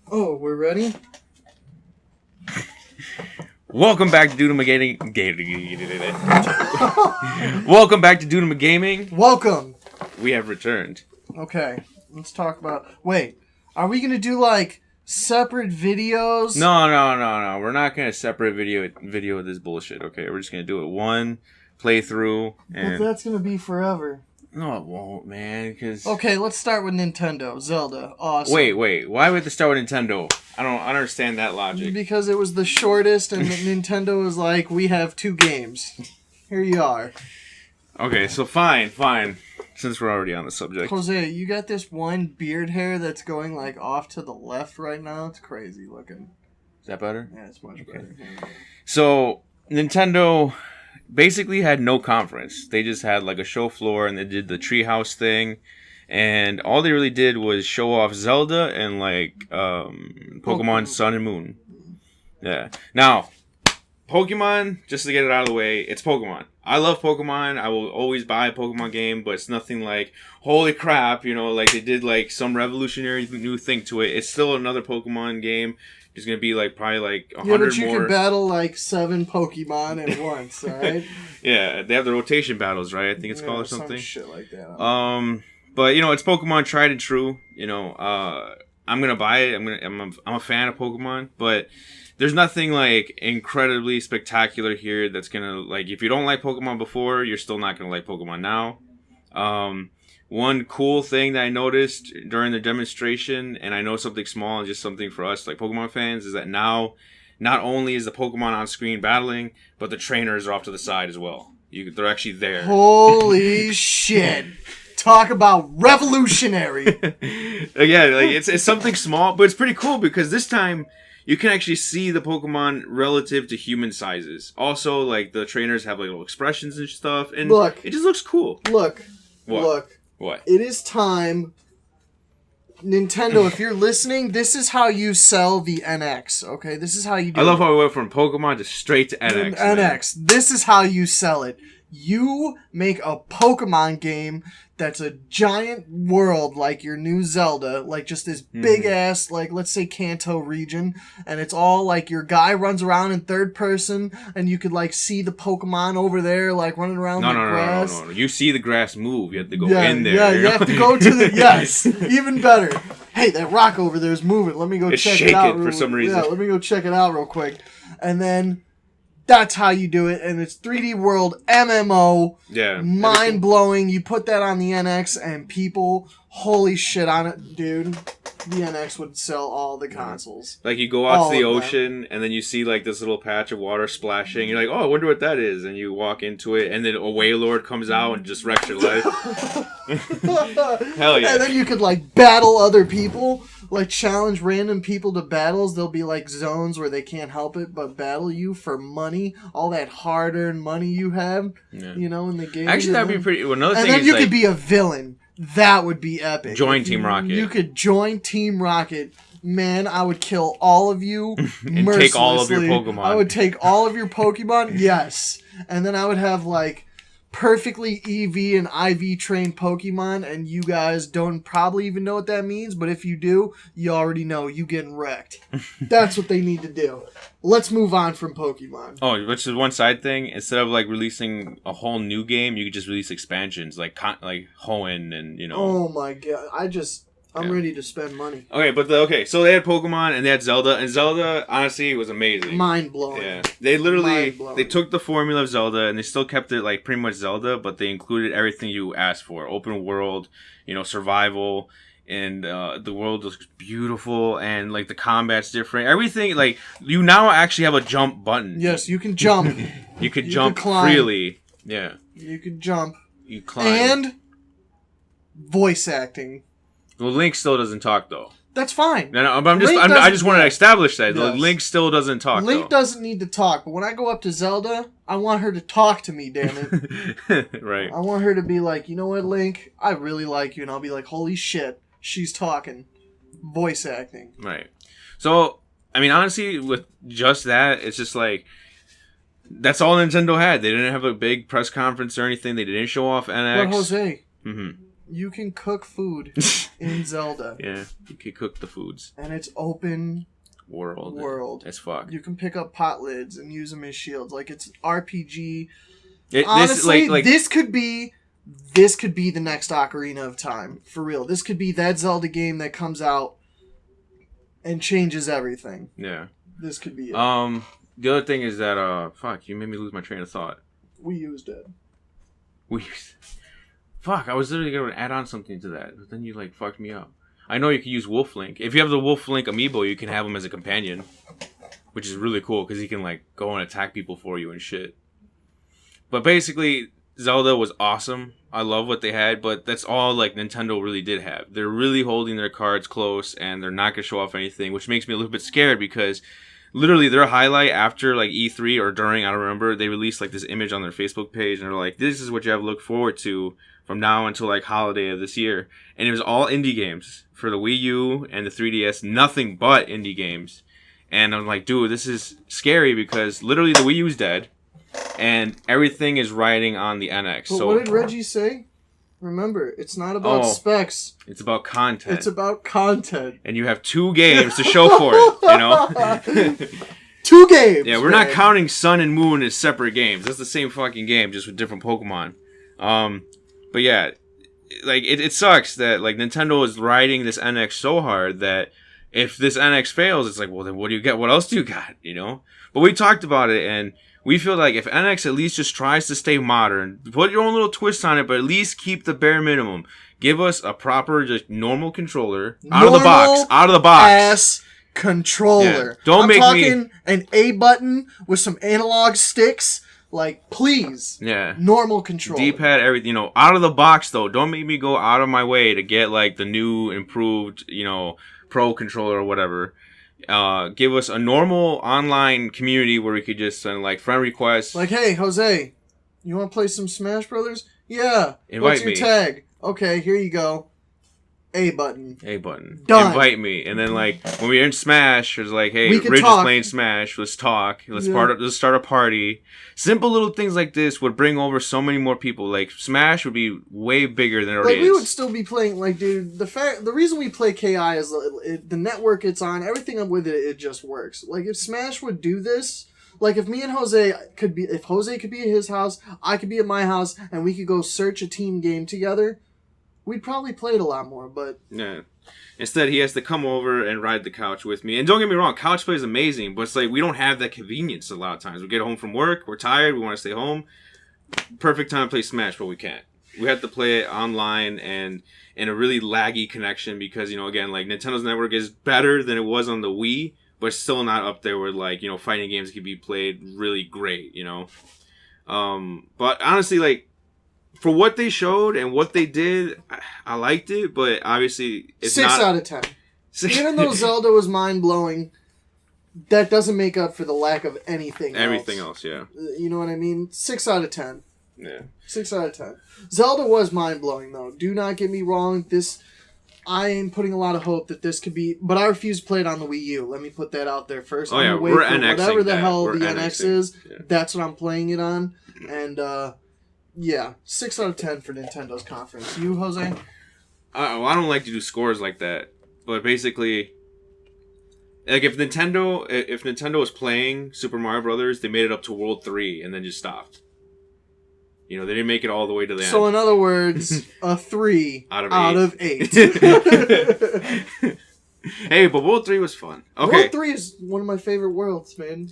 Oh, we're ready? Welcome back to Doodle Gaming. Welcome back to Doodle Gaming. Welcome. We have returned. Okay, let's talk about... Wait, are we going to do, like, separate videos? No. We're not going to separate video of this bullshit, okay? We're just going to do it one playthrough. But that's going to be forever. No, it won't, man, because... Okay, let's start with Nintendo. Zelda. Awesome. Wait. Why do we have to start with Nintendo? I don't understand that logic. Because it was the shortest, and Nintendo was like, we have 2 games. Here you are. Okay, so fine. Since we're already on the subject. Jose, you got this one beard hair that's going, like, off to the left right now? It's crazy looking. Is that better? Yeah, it's much better. So, Nintendo basically had no conference. They just had like a show floor and they did the treehouse thing, and all they really did was show off Zelda and like Pokemon Sun and Moon. Yeah. Now, Pokemon, just to get it out of the way, it's Pokemon. I love Pokemon. I will always buy a Pokemon game, but it's nothing like, holy crap, like they did like some revolutionary new thing to it. It's still another Pokemon game. It's going to be like probably like 100 more. Yeah, but you can battle like 7 Pokemon at once, alright? Yeah, they have the rotation battles, right? I think it's called or something. Some shit like that. But it's Pokemon tried and true. I'm going to buy it. I'm a fan of Pokemon, but there's nothing like incredibly spectacular here that's going to like, if you don't like Pokemon before, you're still not going to like Pokemon now. One cool thing that I noticed during the demonstration, and I know something small and just something for us, like Pokemon fans, is that now not only is the Pokemon on screen battling, but the trainers are off to the side as well. They're actually there. Holy shit. Talk about revolutionary. Yeah, like it's something small, but it's pretty cool because this time you can actually see the Pokemon relative to human sizes. Also, like the trainers have like little expressions and stuff, and it just looks cool. Look. What? It is time. Nintendo, if you're listening, this is how you sell the NX, okay? This is how you do it. I love how we went from Pokemon to straight to NX. NX. This is how you sell it. You make a Pokemon game that's a giant world like your new Zelda, like just this big ass, like let's say Kanto region, and it's all like your guy runs around in third person, and you could like see the Pokemon over there like running around the grass. No. You see the grass move. You have to go in there. Yeah, you have to go to the yes, even better. Hey, that rock over there is moving. Let me go check it out. It's shaking for some reason. Yeah, let me go check it out real quick, and then. That's how you do it, and it's 3D World MMO. Yeah. Mind blowing. You put that on the NX, and people, holy shit on it, dude. The NX would sell all the consoles. Like you go out to the ocean, and then you see like this little patch of water splashing. You're like, oh, I wonder what that is. And you walk into it, and then a Wailord comes out and just wrecks your life. Hell yeah. And then you could like battle other people. Like, challenge random people to battles. There'll be, like, zones where they can't help it but battle you for money. All that hard-earned money you have, in the game. Actually, that'd be pretty... Well, another thing is, and then you could be a villain. That would be epic. Join Team Rocket. You could join Team Rocket. Man, I would kill all of you and take all of your Pokemon. I would take all of your Pokemon, yes. And then I would have, like... perfectly EV and IV trained Pokemon, and you guys don't probably even know what that means, but if you do, you already know you getting wrecked. That's what they need to do. Let's move on from Pokemon. Oh, which is one side thing. Instead of like releasing a whole new game, you could just release expansions like Hoenn and Oh my god, I'm ready to spend money. Okay, so they had Pokemon and they had Zelda, and Zelda honestly was amazing. Mind blowing. Yeah, they literally they took the formula of Zelda and they still kept it like pretty much Zelda, but they included everything you asked for: open world, survival, and the world looks beautiful, and like the combat's different. Everything like you now actually have a jump button. Yes, you can jump. you could jump freely. Yeah, you can jump. You climb and voice acting. Well, Link still doesn't talk though. That's fine. No, I just want to establish that Link still doesn't talk. Link doesn't need to talk, but when I go up to Zelda, I want her to talk to me. Damn it! Right. I want her to be like, you know what, Link? I really like you, and I'll be like, holy shit, she's talking, voice acting. Right. So, I mean, honestly, with just that, it's just like that's all Nintendo had. They didn't have a big press conference or anything. They didn't show off NX. But Jose. You can cook food in Zelda. Yeah, you can cook the foods. And it's open world as fuck. You can pick up pot lids and use them as shields. Like, it's RPG. Honestly, this could be the next Ocarina of Time. For real. This could be that Zelda game that comes out and changes everything. Yeah. This could be it. The other thing is that, fuck, you made me lose my train of thought. Wii U's dead. Fuck, I was literally going to add on something to that, but then you, like, fucked me up. I know you can use Wolf Link. If you have the Wolf Link amiibo, you can have him as a companion, which is really cool, because he can, like, go and attack people for you and shit. But basically, Zelda was awesome. I love what they had, but that's all, like, Nintendo really did have. They're really holding their cards close, and they're not going to show off anything, which makes me a little bit scared, because literally their highlight after, like, E3 or during, I don't remember, they released, like, this image on their Facebook page, and they're like, this is what you have to look forward to from now until, like, holiday of this year. And it was all indie games for the Wii U and the 3DS, nothing but indie games. And I'm like, dude, this is scary, because literally the Wii U's dead, and everything is riding on the NX. But so what did Reggie say? Remember, it's not about specs. It's about content. It's about content. And you have 2 games to show for it, you know? 2 games! Yeah, we're not counting Sun and Moon as separate games. That's the same fucking game, just with different Pokemon. But yeah, like, it sucks that, like, Nintendo is riding this NX so hard that if this NX fails, it's like, well, then what do you get? What else do you got, you know? But we talked about it, and we feel like if NX at least just tries to stay modern, put your own little twist on it, but at least keep the bare minimum. Give us a proper, just normal controller. Out of the box. Ass controller. Yeah. I'm talking an A button with some analog sticks. Like, please. Yeah. Normal controller. D-pad, everything. You know, out of the box, though. Don't make me go out of my way to get, like, the new, improved, you know, Pro controller or whatever. Give us a normal online community where we could just send, like, friend requests. Like, hey, Jose, you want to play some Smash Brothers? Yeah. What's your tag? Okay, here you go. A button. Done. Invite me. And then, like, when we're in Smash, it's like, hey, Ridge is playing Smash. Let's talk. Let's start a party. Simple little things like this would bring over so many more people. Like, Smash would be way bigger than it already is. We would still be playing, like, dude, the reason we play KI is the network it's on, everything with it just works. Like, if Smash would do this, like, if me and Jose if Jose could be at his house, I could be at my house, and we could go search a team game together, we'd probably play it a lot more, but... Yeah. Instead, he has to come over and ride the couch with me. And don't get me wrong, couch play is amazing, but it's like, we don't have that convenience a lot of times. We get home from work, we're tired, we want to stay home. Perfect time to play Smash, but we can't. We have to play it online and in a really laggy connection because, you know, again, like, Nintendo's network is better than it was on the Wii, but still not up there where, like, you know, fighting games can be played really great, you know? But honestly, like, for what they showed and what they did, I liked it, but obviously it's 6 not... out of 10. Even though Zelda was mind-blowing, that doesn't make up for the lack of anything else. Everything else, yeah. You know what I mean? 6 out of 10. Yeah. 6 out of 10. Zelda was mind-blowing, though. Do not get me wrong. I am putting a lot of hope that this could be... But I refuse to play it on the Wii U. Let me put that out there first. Oh, yeah, we're NXing whatever the hell we're the NXing. NX is, yeah. That's what I'm playing it on. And, yeah, 6 out of 10 for Nintendo's conference. You, Jose? I don't like to do scores like that, but basically, like, if Nintendo was playing Super Mario Brothers, they made it up to World 3 and then just stopped. You know, they didn't make it all the way to the end. So, in other words, a 3 out of 8. Hey, but World 3 was fun. Okay. World 3 is one of my favorite worlds, man.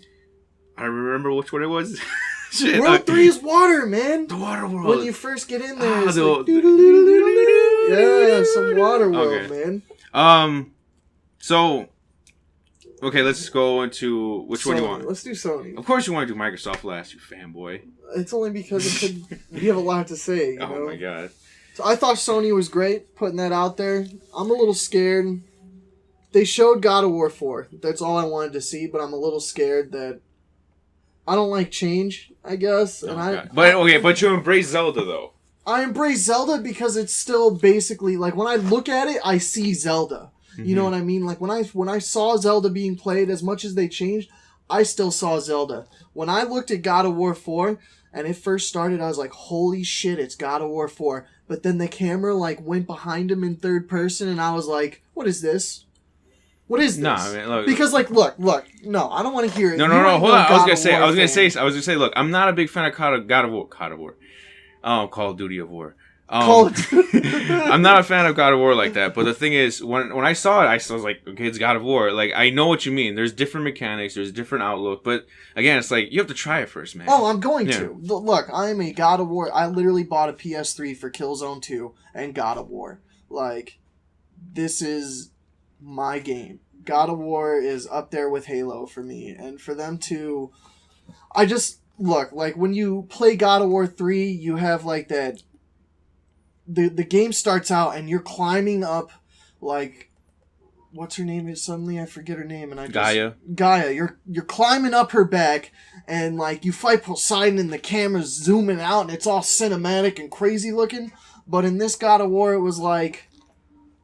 I remember which one it was. Shit, World 3 is water, man. The water world. When you first get in there, it's like, yeah, some water world, man. So, okay, let's go into which one you want. Let's do Sony. Of course you want to do Microsoft last, you fanboy. It's only because we have a lot to say, you know? Oh my god. So I thought Sony was great, putting that out there. I'm a little scared. They showed God of War 4. That's all I wanted to see, but I'm a little scared that I don't like change, I guess. But you embrace Zelda, though. I embrace Zelda because it's still basically, like, when I look at it, I see Zelda. Mm-hmm. You know what I mean? Like, when I saw Zelda being played, as much as they changed, I still saw Zelda. When I looked at God of War 4, and it first started, I was like, holy shit, it's God of War 4. but then the camera like went behind him in third person, and I was like, "What is this? What is this?" No, I mean, look, because like, look, no, I don't want to hear it. No, hold on. I was gonna say, look, I'm not a big fan of Call of Duty of War. I'm not a fan of God of War like that, but the thing is, when I saw it, I was like, okay, it's God of War. Like, I know what you mean. There's different mechanics, there's different outlook, but again, it's like, you have to try it first, man. Oh, I'm going to. Look, I am a God of War. I literally bought a PS3 for Killzone 2 and God of War. Like, this is my game. God of War is up there with Halo for me, and for them to... Look, like, when you play God of War 3, you have, like, that... The game starts out and you're climbing up, like, what's her name? Suddenly I forget her name, and I just... Gaia. You're climbing up her back, and like you fight Poseidon, and the camera's zooming out, and it's all cinematic and crazy looking. But in this God of War, it was like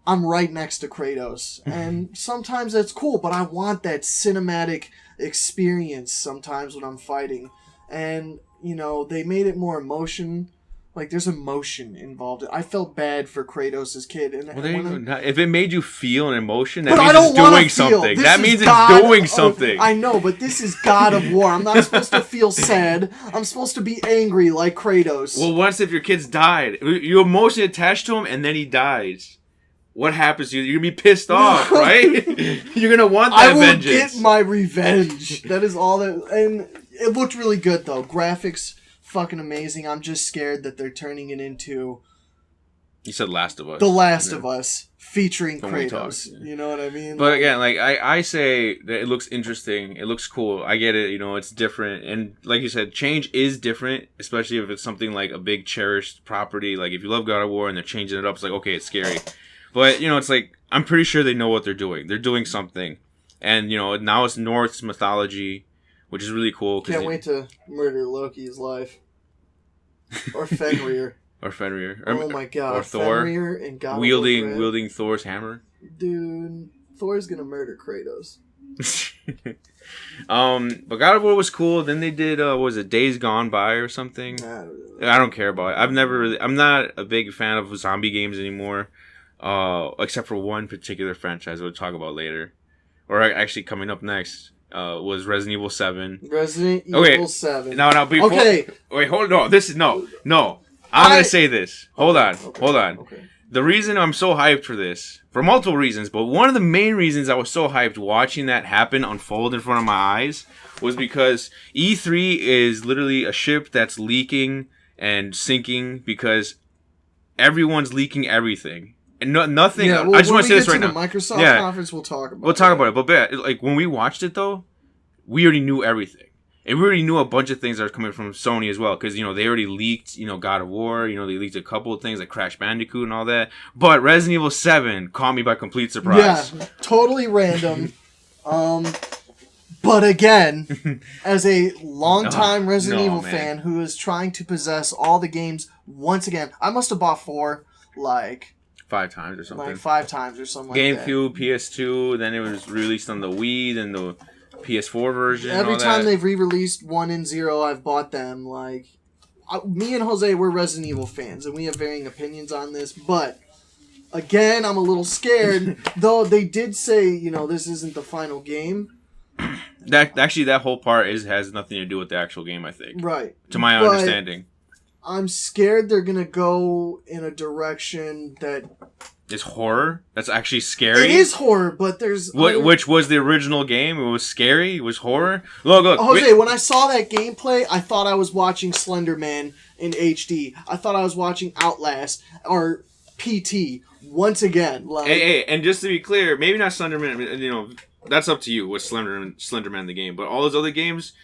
I'm right next to Kratos, and sometimes that's cool. But I want that cinematic experience sometimes when I'm fighting, and you know they made it more emotion. Like, there's emotion involved. I felt bad for Kratos' kid. And if it made you feel an emotion, that means it's doing something. That means it's doing something. I know, but this is God of War. I'm not supposed to feel sad. I'm supposed to be angry like Kratos. Well, once if your kid's died, you're emotionally attached to him, and then he dies. What happens to you? You're going to be pissed off, right? You're going to want that vengeance. I will get my revenge. That is all that... And it looked really good, though. Graphics... fucking amazing. I'm just scared that they're turning it into... You said Last of Us. The Last of Us, featuring Kratos. You know what I mean? But again, like, I say that it looks interesting. It looks cool. I get it. You know, it's different. And like you said, change is different, especially if it's something like a big cherished property. Like, if you love God of War and they're changing it up, it's like, okay, it's scary. But, you know, it's like, I'm pretty sure they know what they're doing. They're doing something. And, you know, now it's Norse mythology, which is really cool. Can't wait to murder Loki's life. Or Fenrir. Oh my god. Or Thor. Fenrir and God wielding Thor's hammer. Dude, Thor's gonna murder Kratos. But God of War was cool. Then they did, what was it, Days Gone By or something? I don't care about it. I'm not a big fan of zombie games anymore. Except for one particular franchise we'll talk about later. Or actually coming up next. Was Resident Evil 7. Resident Evil 7. No, before... Okay. Wait, hold on. This is... No. I'm going to say this. Hold on. Okay. The reason I'm so hyped for this, for multiple reasons, but one of the main reasons I was so hyped watching that happen, unfold in front of my eyes, was because E3 is literally a ship that's leaking and sinking because everyone's leaking everything. And nothing. Yeah, well, I just want to say this right now. The Microsoft conference, we'll talk about. We'll talk about it. But like when we watched it though, we already knew everything, and we already knew a bunch of things that are coming from Sony as well, because you know they already leaked, you know, God of War. You know, they leaked a couple of things like Crash Bandicoot and all that. But Resident Evil 7 caught me by complete surprise. Yeah, totally random. But again, as a longtime Resident Evil fan who is trying to possess all the games once again, I must have bought 4 like. 5 times or something. Like 5 times or something GameCube, like that. PS2, then it was released on the Wii, then the PS4 version. Every time they've re-released 1 and 0, I've bought them. Like, me and Jose, we're Resident Evil fans, and we have varying opinions on this, but again, I'm a little scared, though they did say, you know, this isn't the final game. That whole part has nothing to do with the actual game, I think. Right. To my understanding. I'm scared they're going to go in a direction that... It's horror? That's actually scary? It is horror, but there's... Which was the original game? It was scary? It was horror? Look. Jose, when I saw that gameplay, I thought I was watching Slender Man in HD. I thought I was watching Outlast or PT once again. Like... Hey, and just to be clear, maybe not Slender Man, you know, that's up to you with Slender Man the game, but all those other games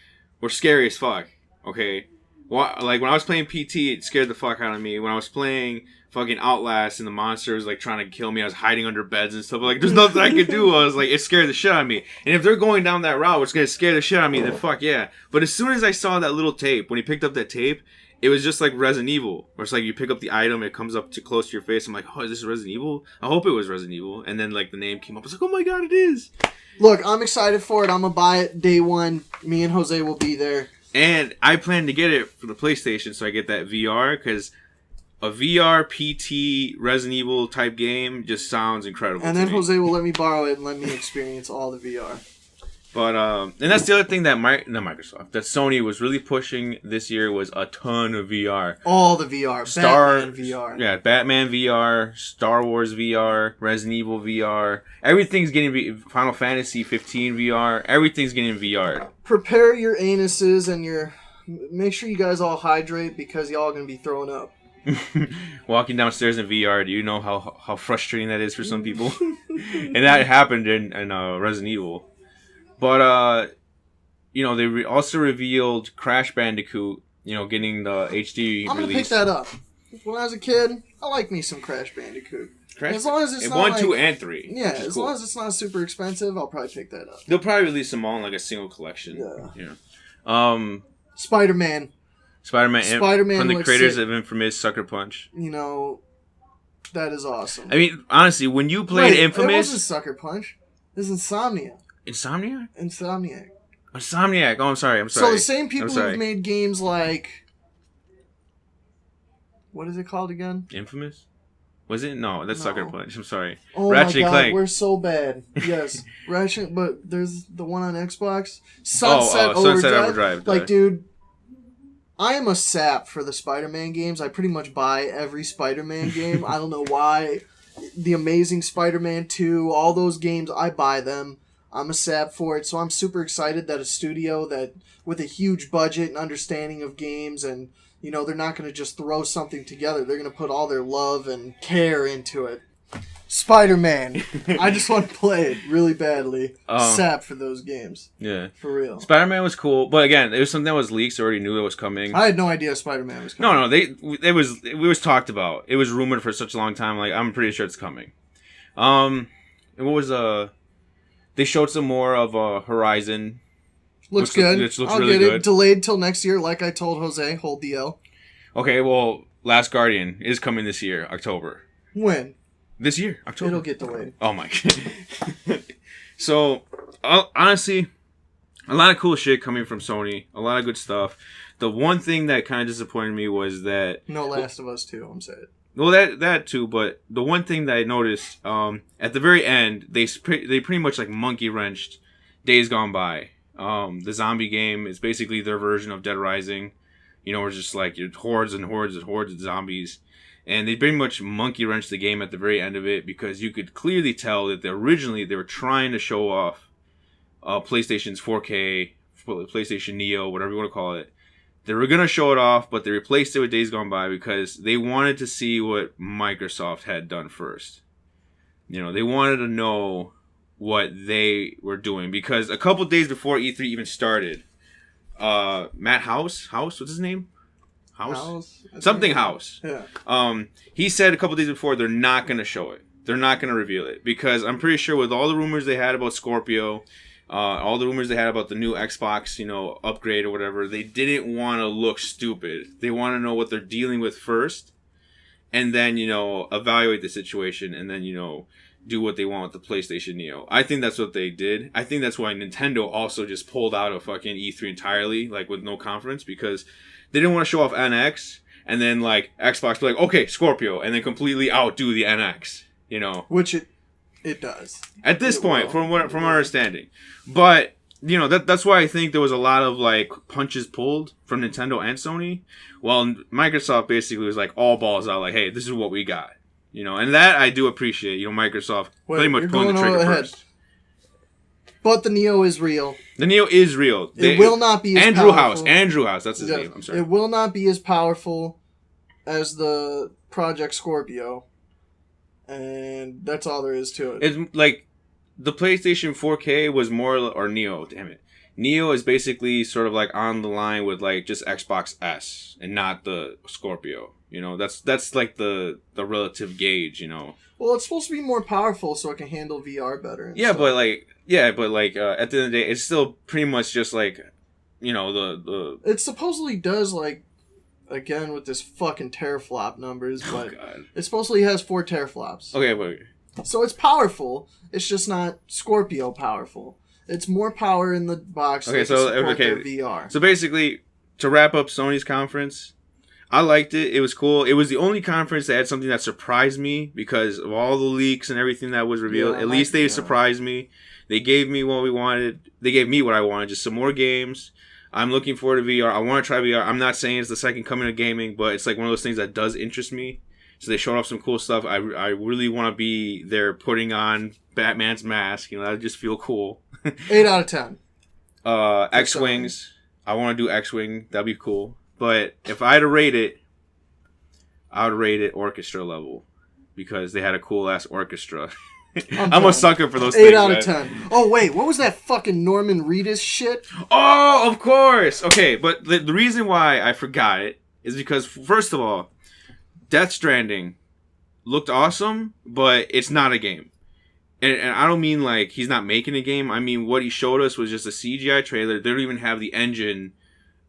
were scary as fuck, okay? Like, when I was playing PT, it scared the fuck out of me. When I was playing fucking Outlast and the monsters, like, trying to kill me, I was hiding under beds and stuff. Like, there's nothing I could do. I was like, it scared the shit out of me. And if they're going down that route, it's going to scare the shit out of me, then fuck yeah. But as soon as I saw that little tape, when he picked up that tape, it was just like Resident Evil. Where it's like, you pick up the item, it comes up too close to your face. I'm like, oh, is this Resident Evil? I hope it was Resident Evil. And then, like, the name came up. I was like, oh my god, it is. Look, I'm excited for it. I'm going to buy it day one. Me and Jose will be there. And I plan to get it for the PlayStation so I get that VR, because a VR PT Resident Evil type game just sounds incredible. And then Jose will let me borrow it and let me experience all the VR. But and that's the other thing that that Sony was really pushing this year was a ton of VR. All the VR. Batman VR. Yeah, Batman VR, Star Wars VR, Resident Evil VR. Everything's getting Final Fantasy 15 VR. Everything's getting VR. Prepare your anuses and make sure you guys all hydrate because y'all are going to be throwing up. Walking downstairs in VR, do you know how frustrating that is for some people? And that happened in Resident Evil. But, they also revealed Crash Bandicoot, getting the HD I'm going to pick that up. When I was a kid, I like me some Crash Bandicoot. As long as it's not 1, 2, and 3. Yeah, as long as it's not super expensive, I'll probably pick that up. They'll probably release them all in like a single collection. Yeah. Spider-Man from the creators of infamous Sucker Punch. That is awesome. I mean, honestly, when you played Infamous... It wasn't Sucker Punch. It was Insomniac. Insomniac? Oh, I'm sorry. So the same people who've made games like... What is it called again? Infamous? Was it? No, that's Sucker Punch. I'm sorry. Oh Ratchet my god, Clank. We're so bad. Yes. Ratchet, but there's the one on Xbox. Sunset Overdrive. Like, dude... I am a sap for the Spider-Man games. I pretty much buy every Spider-Man game. I don't know why. The Amazing Spider-Man 2, all those games, I buy them. I'm a sap for it. So I'm super excited that a studio that with a huge budget and understanding of games and, they're not going to just throw something together. They're going to put all their love and care into it. Spider-Man. I just want to play it really badly. Sap for those games. Yeah. For real. Spider-Man was cool, but again, it was something that was leaked, so I already knew it was coming. I had no idea Spider-Man was coming. No, it was talked about. It was rumored for such a long time, like, I'm pretty sure it's coming. And what was, they showed some more of, Horizon. Looks good. Looks I'll really get it good. Delayed till next year, like I told Jose. Hold the L. Okay, well, Last Guardian is coming this year, October. When? This year, October. It'll get delayed. Oh my god. So, honestly, a lot of cool shit coming from Sony. A lot of good stuff. The one thing that kind of disappointed me was that... No Last of Us 2, I'm saying. Well, that too, but the one thing that I noticed, at the very end, they pretty much like monkey wrenched Days Gone By. The zombie game is basically their version of Dead Rising. Where it's just like hordes and hordes and hordes of zombies. And they pretty much monkey wrenched the game at the very end of it because you could clearly tell that they were trying to show off PlayStation's 4K, PlayStation Neo, whatever you want to call it. They were going to show it off, but they replaced it with Days Gone By because they wanted to see what Microsoft had done first. They wanted to know what they were doing because a couple days before E3 even started, Matt House, what's his name? House? Something House. Yeah. He said a couple days before they're not going to show it. They're not going to reveal it because I'm pretty sure with all the rumors they had about Scorpio, all the rumors they had about the new Xbox, upgrade or whatever, they didn't want to look stupid. They want to know what they're dealing with first and then, evaluate the situation and then, do what they want with the PlayStation Neo. I think that's what they did. I think that's why Nintendo also just pulled out of fucking E3 entirely, like with no conference because they didn't want to show off NX and then like Xbox be like, okay, Scorpio, and then completely outdo the NX, Which it does. At this point, from our understanding. But, that's why I think there was a lot of like punches pulled from Nintendo and Sony. While Microsoft basically was like all balls out, like, hey, this is what we got. And that I do appreciate, Microsoft pretty much pulling the trigger first. But the Neo is real. The Neo is real. It will not be as powerful. Andrew House, that's his name. I'm sorry. It will not be as powerful as the Project Scorpio. And that's all there is to it. It's like the PlayStation 4K was more, or Neo, damn it. Neo is basically sort of like on the line with like just Xbox S and not the Scorpio. That's like the relative gauge, Well, it's supposed to be more powerful so it can handle VR better. Yeah, but at the end of the day, it's still pretty much just like, the... It supposedly does, like, again with this fucking teraflop numbers, but it supposedly has 4 teraflops. Okay, but... So it's powerful, it's just not Scorpio powerful. It's more power in the box. Okay, so their VR. So basically, to wrap up Sony's conference, I liked it. It was cool. It was the only conference that had something that surprised me because of all the leaks and everything that was revealed. Yeah, At least they surprised me. They gave me what we wanted. They gave me what I wanted, just some more games. I'm looking forward to VR. I want to try VR. I'm not saying it's the second coming of gaming, but it's like one of those things that does interest me. So they showed off some cool stuff. I really want to be there putting on Batman's mask. You know, that would just feel cool. 8 out of 10. X-Wings. I want to do X-Wing. That'd be cool. But if I had to rate it, I would rate it orchestra level. Because they had a cool-ass orchestra. I'm a sucker for those 8 things. 8 out of 10. Oh, wait. What was that fucking Norman Reedus shit? Oh, of course. Okay, but the reason why I forgot it is because, first of all, Death Stranding looked awesome, but it's not a game. And I don't mean like he's not making a game. I mean what he showed us was just a CGI trailer. They don't even have the engine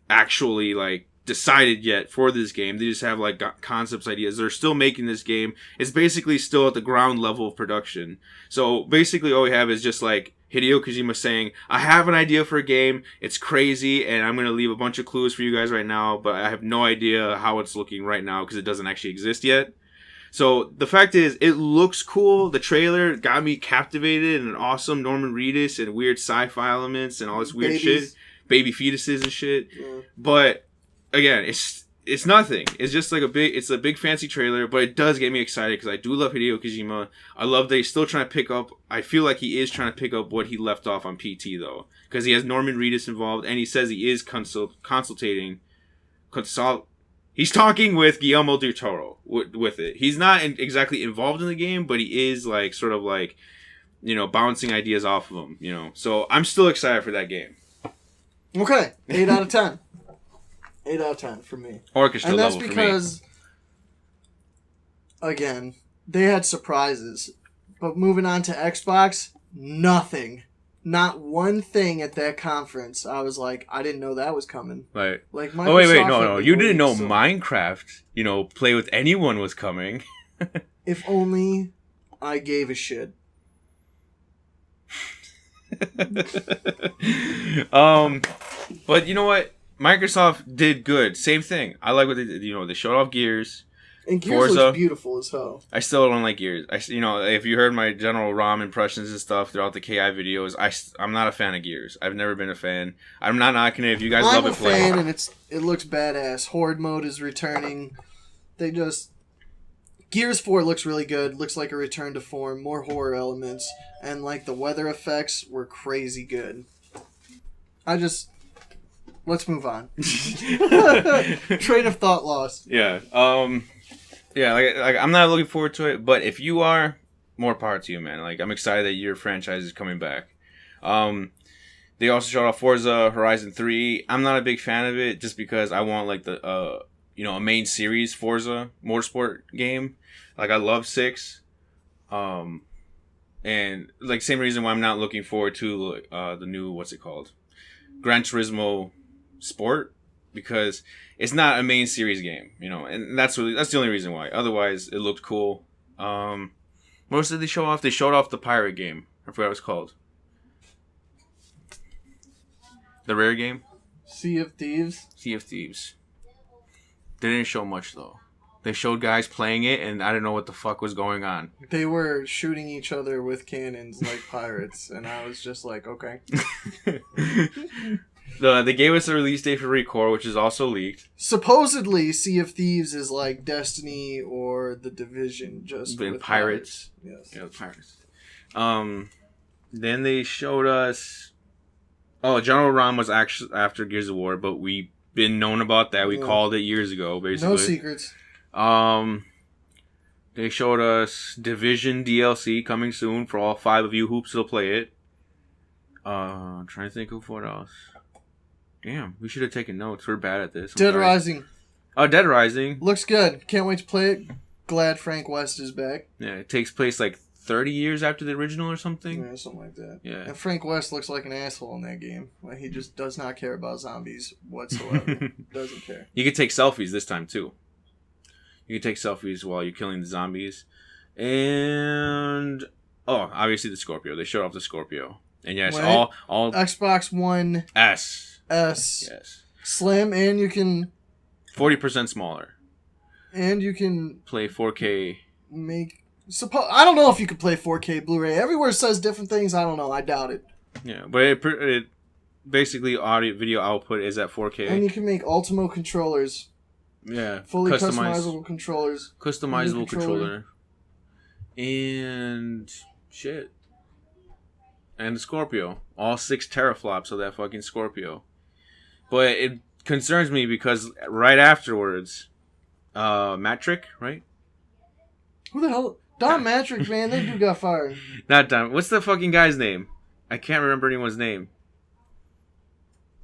actually like decided yet for this game. They just have like concepts, ideas. They're still making this game. It's basically still at the ground level of production. So basically all we have is just like Hideo Kojima saying, I have an idea for a game. It's crazy, and I'm going to leave a bunch of clues for you guys right now, but I have no idea how it's looking right now because it doesn't actually exist yet. So the fact is, it looks cool. The trailer got me captivated and an awesome Norman Reedus and weird sci-fi elements and all this weird shit. Baby fetuses and shit. Yeah. But again, it's nothing. It's just like a big fancy trailer, but it does get me excited because I do love Hideo Kojima. I love that he's still trying to pick up. I feel like he is trying to pick up what he left off on PT though, because he has Norman Reedus involved, and he says he is He's talking with Guillermo del Toro with it. He's not exactly involved in the game, but he is like sort of like, you know, bouncing ideas off of him. You know, so I'm still excited for that game. Okay, 8 out of 10. 8 out of 10 for me. Orchestra level for me. And that's because, again, they had surprises. But moving on to Xbox, nothing. Not one thing at that conference. I was like, I didn't know that was coming. Right. Like Microsoft. Oh, wait, no. You didn't know Minecraft, you know, Play With Anyone was coming. If only I gave a shit. But you know what? Microsoft did good. Same thing. I like what they did. You know, they showed off Gears. And Gears looks beautiful as hell. I still don't like Gears. You know, if you heard my general ROM impressions and stuff throughout the KI videos, I'm not a fan of Gears. I've never been a fan. I'm not knocking it. If you guys love it, play. I'm a fan, and it looks badass. Horde mode is returning. Gears 4 looks really good. Looks like a return to form. More horror elements. And, like, the weather effects were crazy good. Let's move on. Train of thought lost. Yeah. Yeah, like I'm not looking forward to it, but if you are, more power to you, man. Like, I'm excited that your franchise is coming back. They also showed off Forza Horizon 3. I'm not a big fan of it just because I want like the a main series Forza Motorsport game. Like, I love 6. And like same reason why I'm not looking forward to the new, what's it called? Gran Turismo Sport, because it's not a main series game, you know, and that's the only reason why. Otherwise, it looked cool. What else did they show off? They showed off the pirate game. I forgot what it's called. The rare game? Sea of Thieves. Sea of Thieves. They didn't show much though. They showed guys playing it, and I didn't know what the fuck was going on. They were shooting each other with cannons like pirates, and I was just like, okay. They gave us a release date for ReCore, which is also leaked. Supposedly, Sea of Thieves is like Destiny or The Division, just with pirates. Yes. Yeah, pirates. Then they showed us... Oh, General Rom was actually after Gears of War, but we've been known about that. We called it years ago, basically. No secrets. They showed us Division DLC coming soon for all 5 of you hoops that'll play it. I'm trying to think of what else. Damn, we should have taken notes. We're bad at this. Dead Rising. Oh, Dead Rising. Looks good. Can't wait to play it. Glad Frank West is back. Yeah, it takes place like 30 years after the original or something. Yeah, something like that. Yeah. And Frank West looks like an asshole in that game. Like, he just does not care about zombies whatsoever. Doesn't care. You can take selfies this time, too. You can take selfies while you're killing the zombies. And... Oh, obviously the Scorpio. They showed off the Scorpio. And yes, all Xbox One S. S. Yes. Slim, and you can 40% smaller. And you can play 4K. I don't know if you could play 4K Blu-ray. Everywhere says different things. I don't know. I doubt it. Yeah, but it basically video output is at 4K. And you can make Ultimo controllers. Yeah, fully customizable controllers. Customizable controller. And shit. And the Scorpio. All 6 teraflops of that fucking Scorpio. But it concerns me because right afterwards, Matrick, right? Who the hell? Don Matrick, man, that dude got fired. Not Don. What's the fucking guy's name? I can't remember anyone's name.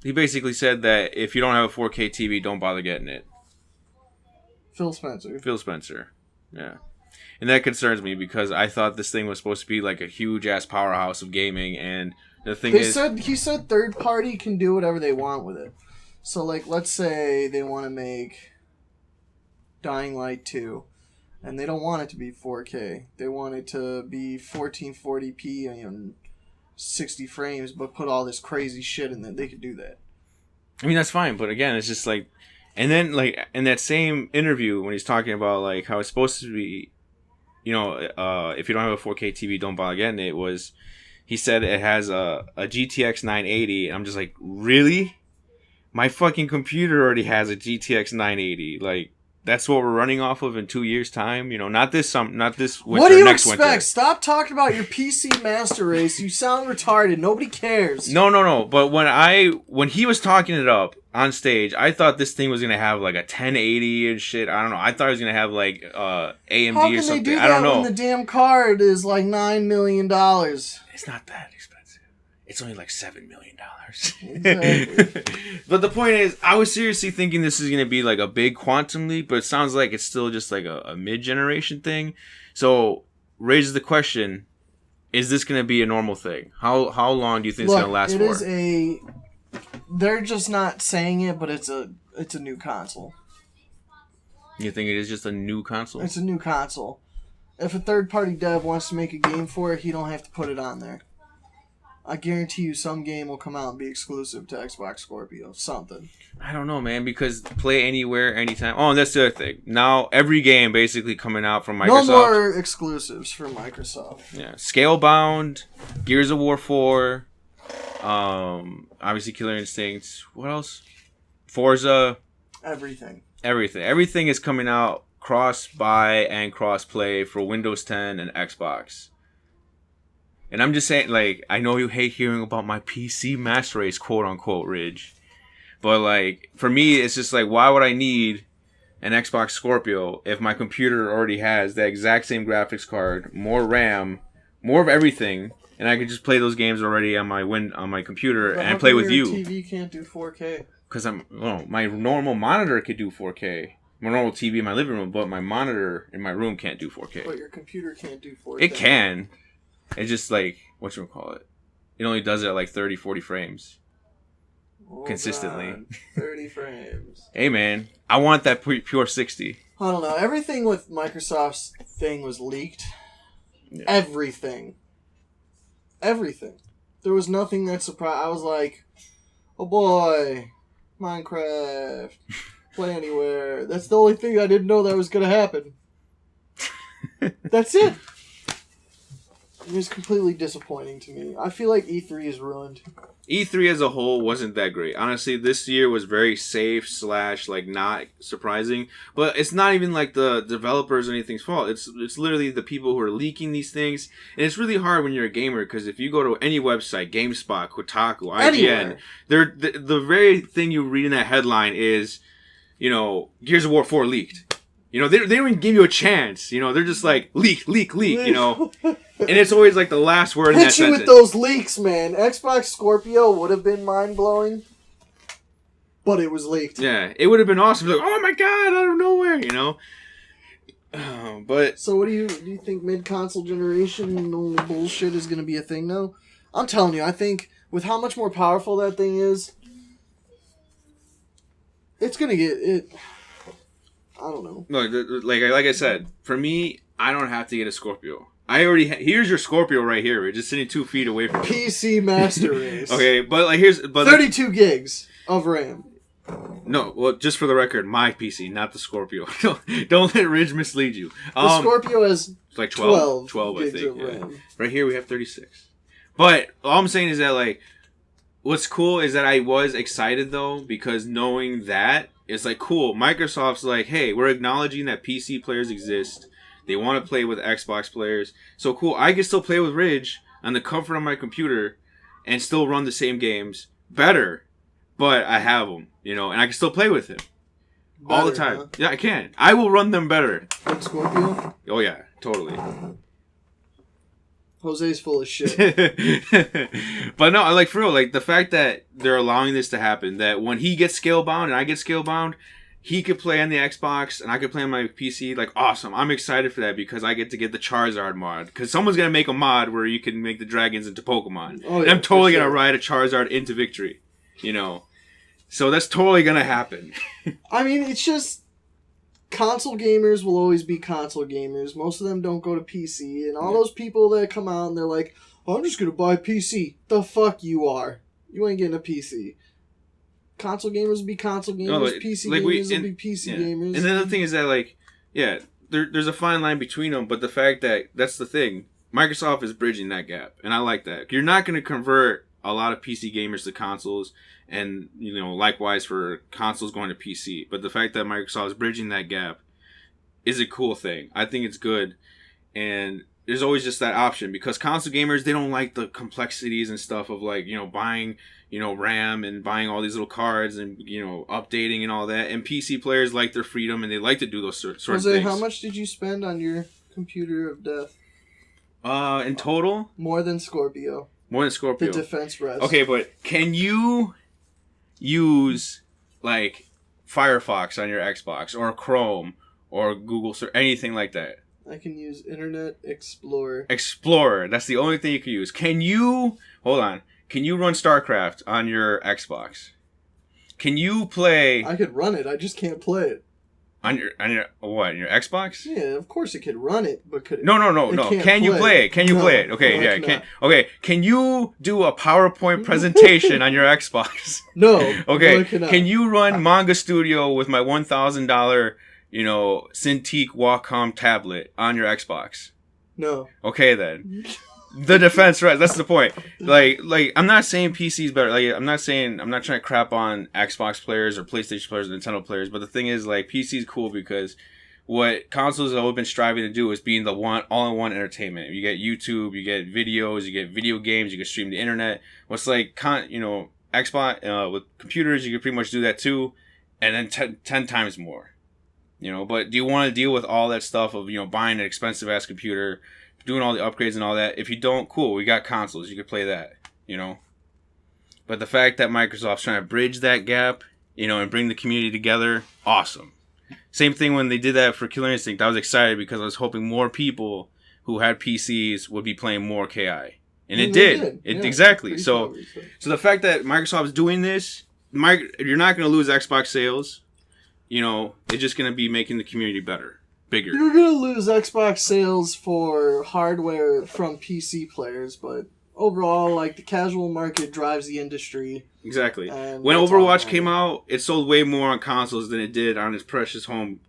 He basically said that if you don't have a 4K TV, don't bother getting it. Phil Spencer. Yeah. And that concerns me because I thought this thing was supposed to be like a huge ass powerhouse of gaming, and the thing he said third party can do whatever they want with it. So like, let's say they want to make Dying Light 2, and they don't want it to be 4K. They want it to be 1440p and 60 frames, but put all this crazy shit in it. They could do that. I mean, that's fine, but again, it's just like, and then like in that same interview when he's talking about like how it's supposed to be, you know, if you don't have a 4K TV, don't bother getting it. He said it has a GTX 980. And I'm just like, really? My fucking computer already has a GTX 980. Like, that's what we're running off of in 2 years' time. You know, not this winter. What do you next expect? Winter. Stop talking about your PC Master Race. You sound retarded. Nobody cares. No. But when he was talking it up on stage, I thought this thing was gonna have like a 1080 and shit. I don't know. I thought it was gonna have like AMD How can or something. they do I don't that know. when the damn card is like $9 million? It's not that expensive. It's only like $7 million. Exactly. But the point is, I was seriously thinking this is going to be like a big quantum leap, but it sounds like it's still just like a mid-generation thing. So, raises the question, is this going to be a normal thing? How long do you think it's going to last for? They're just not saying it, but it's a new console. You think it is just a new console? It's a new console. If a third-party dev wants to make a game for it, he don't have to put it on there. I guarantee you some game will come out and be exclusive to Xbox Scorpio. Something. I don't know, man, because play anywhere, anytime. Oh, and that's the other thing. Now, every game basically coming out from Microsoft. No more exclusives from Microsoft. Yeah. Scalebound, Gears of War 4, obviously Killer Instinct. What else? Forza. Everything. Everything is coming out cross-buy and cross-play for Windows 10 and Xbox. And I'm just saying, like, I know you hate hearing about my PC Master Race, quote-unquote, Ridge. But, like, for me, it's just like, why would I need an Xbox Scorpio if my computer already has the exact same graphics card, more RAM, more of everything, and I can just play those games already on my computer and play with you? TV can't do 4K. Because my normal monitor could do 4K. My normal TV in my living room, but my monitor in my room can't do 4K. But your computer can't do 4K. It can. It's just like, whatchamacallit? It only does it at like 30, 40 frames. Consistently. God. 30 frames. Hey, man. I want that pure 60. I don't know. Everything with Microsoft's thing was leaked. Yeah. Everything. There was nothing that surprised. I was like, oh boy, Minecraft. Play anywhere. That's the only thing I didn't know that was going to happen. That's it. It was completely disappointing to me. I feel like E3 is ruined. E3 as a whole wasn't that great. Honestly, this year was very safe / like not surprising. But it's not even like the developers or anything's fault. It's literally the people who are leaking these things. And it's really hard when you're a gamer because if you go to any website, GameSpot, Kotaku, IGN, the very thing you read in that headline is, you know, Gears of War 4 leaked. You know, they don't even give you a chance. You know, they're just like, leak, you know. And it's always like the last word in that sentence. Hit you with those leaks, man. Xbox Scorpio would have been mind-blowing, but it was leaked. Yeah, it would have been awesome. Like, oh my god, out of nowhere, you know. But so, what do you think? Mid-console generation bullshit is going to be a thing now? I'm telling you, I think with how much more powerful that thing is, it's going to get it. I don't know. Like I said, for me, I don't have to get a Scorpio. I already here's your Scorpio right here. We're just sitting 2 feet away from PC Master Race. Okay, but 32 gigs of RAM. No, well, just for the record, my PC, not the Scorpio. Don't let Ridge mislead you. The Scorpio has it's like 12 gigs I think. of RAM. Right here we have 36. But all I'm saying is that, like, what's cool is that I was excited, though, because knowing that, it's like, cool. Microsoft's like, hey, we're acknowledging that PC players exist. They want to play with Xbox players. So, cool. I can still play with Ridge on the comfort of my computer and still run the same games better. But I have them, you know, and I can still play with him all the time. Huh? Yeah, I can. I will run them better. Than Scorpio? Oh, yeah. Totally. Jose's full of shit. But no, like, for real, like, the fact that they're allowing this to happen, that when he gets scale-bound and I get scale-bound, he could play on the Xbox and I could play on my PC, like, awesome. I'm excited for that because I get to get the Charizard mod. Because someone's going to make a mod where you can make the dragons into Pokemon. Oh, yeah, and I'm totally going to ride a Charizard into victory, you know. So that's totally going to happen. I mean, it's just... console gamers will always be console gamers. Most of them don't go to PC. And all those people that come out and they're like, oh, I'm just going to buy a PC. The fuck you are. You ain't getting a PC. Console gamers will be console gamers. No, PC gamers will be PC gamers. And the other thing is that, like, yeah, there's a fine line between them. But the fact that, that's the thing. Microsoft is bridging that gap. And I like that. You're not going to convert a lot of PC gamers to consoles. And, you know, likewise for consoles going to PC. But the fact that Microsoft is bridging that gap is a cool thing. I think it's good. And there's always just that option. Because console gamers, they don't like the complexities and stuff of, like, you know, buying, you know, RAM and buying all these little cards and, you know, updating and all that. And PC players like their freedom and they like to do those sort of things. How much did you spend on your computer of death? In total? More than Scorpio. More than Scorpio. The defense rest. Okay, but can you use, like, Firefox on your Xbox or Chrome or Google search, anything like that? I can use Internet Explorer. Explorer, that's the only thing you can use. Can you run StarCraft on your Xbox? Can you play? I could run it, I just can't play it. On your Xbox? Yeah, of course it could run it, but could it? No. Can you play it? Can you play it? Okay, yeah. Can you do a PowerPoint presentation on your Xbox? No. Okay. No, can you run Manga Studio with my $1,000, you know, Cintiq Wacom tablet on your Xbox? No. Okay then. The defense, right? That's the point. Like, I'm not saying PC's better. Like, I'm not trying to crap on Xbox players or PlayStation players or Nintendo players. But the thing is, like, PC's cool because what consoles have always been striving to do is being the all-in-one entertainment. You get YouTube, you get videos, you get video games, you can stream the internet. What's like, you know, Xbox with computers, you can pretty much do that too, and then 10 times more. You know, but do you want to deal with all that stuff of, you know, buying an expensive ass computer, doing all the upgrades and all that? If you don't, cool, we got consoles, you can play that, you know. But the fact that Microsoft's trying to bridge that gap, you know, and bring the community together, awesome. Same thing when they did that for Killer Instinct. I was excited because I was hoping more people who had PCs would be playing more KI. And it did. Exactly. So the fact that Microsoft is doing this, you're not going to lose Xbox sales. You know, it's just going to be making the community better. Bigger. You're going to lose Xbox sales for hardware from PC players, but overall, like, the casual market drives the industry. Exactly. When Overwatch came out, it sold way more on consoles than it did on its precious home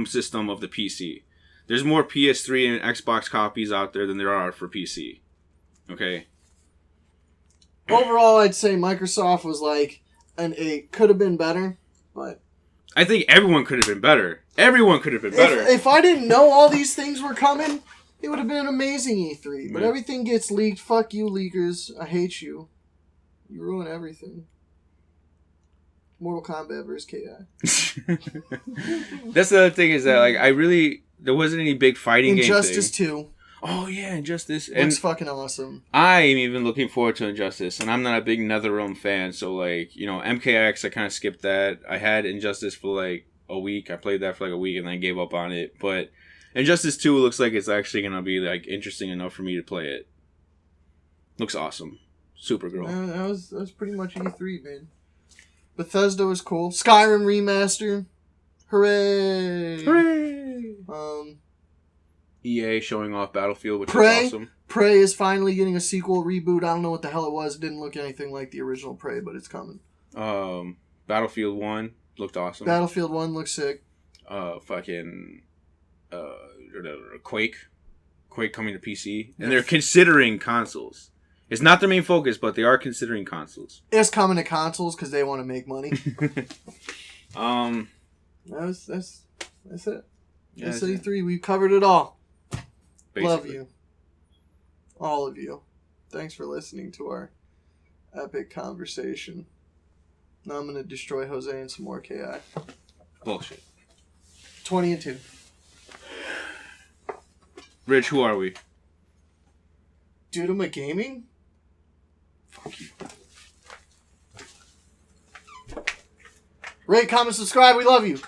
system of the PC. There's more PS3 and Xbox copies out there than there are for PC. Okay? Overall, I'd say Microsoft was like an 8. Could have been better, but... I think everyone could have been better. Everyone could have been better. If I didn't know all these things were coming, it would have been an amazing E3. But everything gets leaked. Fuck you, leakers. I hate you. You ruin everything. Mortal Kombat vs. KI. That's the other thing is that, like, there wasn't any big fighting game thing. Injustice 2. Oh, yeah, Injustice. Looks fucking awesome. I am even looking forward to Injustice, and I'm not a big NetherRealm fan, so, like, you know, MKX, I kind of skipped that. I had Injustice for, like, a week. I played that for, like, a week, and then gave up on it. But Injustice 2 looks like it's actually going to be, like, interesting enough for me to play it. Looks awesome. Supergirl. That was pretty much E3, man. Bethesda was cool. Skyrim remaster. Hooray! Hooray! EA showing off Battlefield, which is awesome. Prey is finally getting a sequel reboot. I don't know what the hell it was. It didn't look anything like the original Prey, but it's coming. Battlefield 1 looked awesome. Battlefield 1 looks sick. Fucking Quake coming to PC, and they're considering consoles. It's not their main focus, but they are considering consoles. It's coming to consoles because they want to make money. That's it. Yeah, That's E3. We covered it all. Basically. Love you, all of you. Thanks for listening to our epic conversation. Now I'm gonna destroy Jose and some more KI. Bullshit. 20-2. Rich, who are we? Dude, am I gaming? Fuck you. Rate, comment, subscribe. We love you.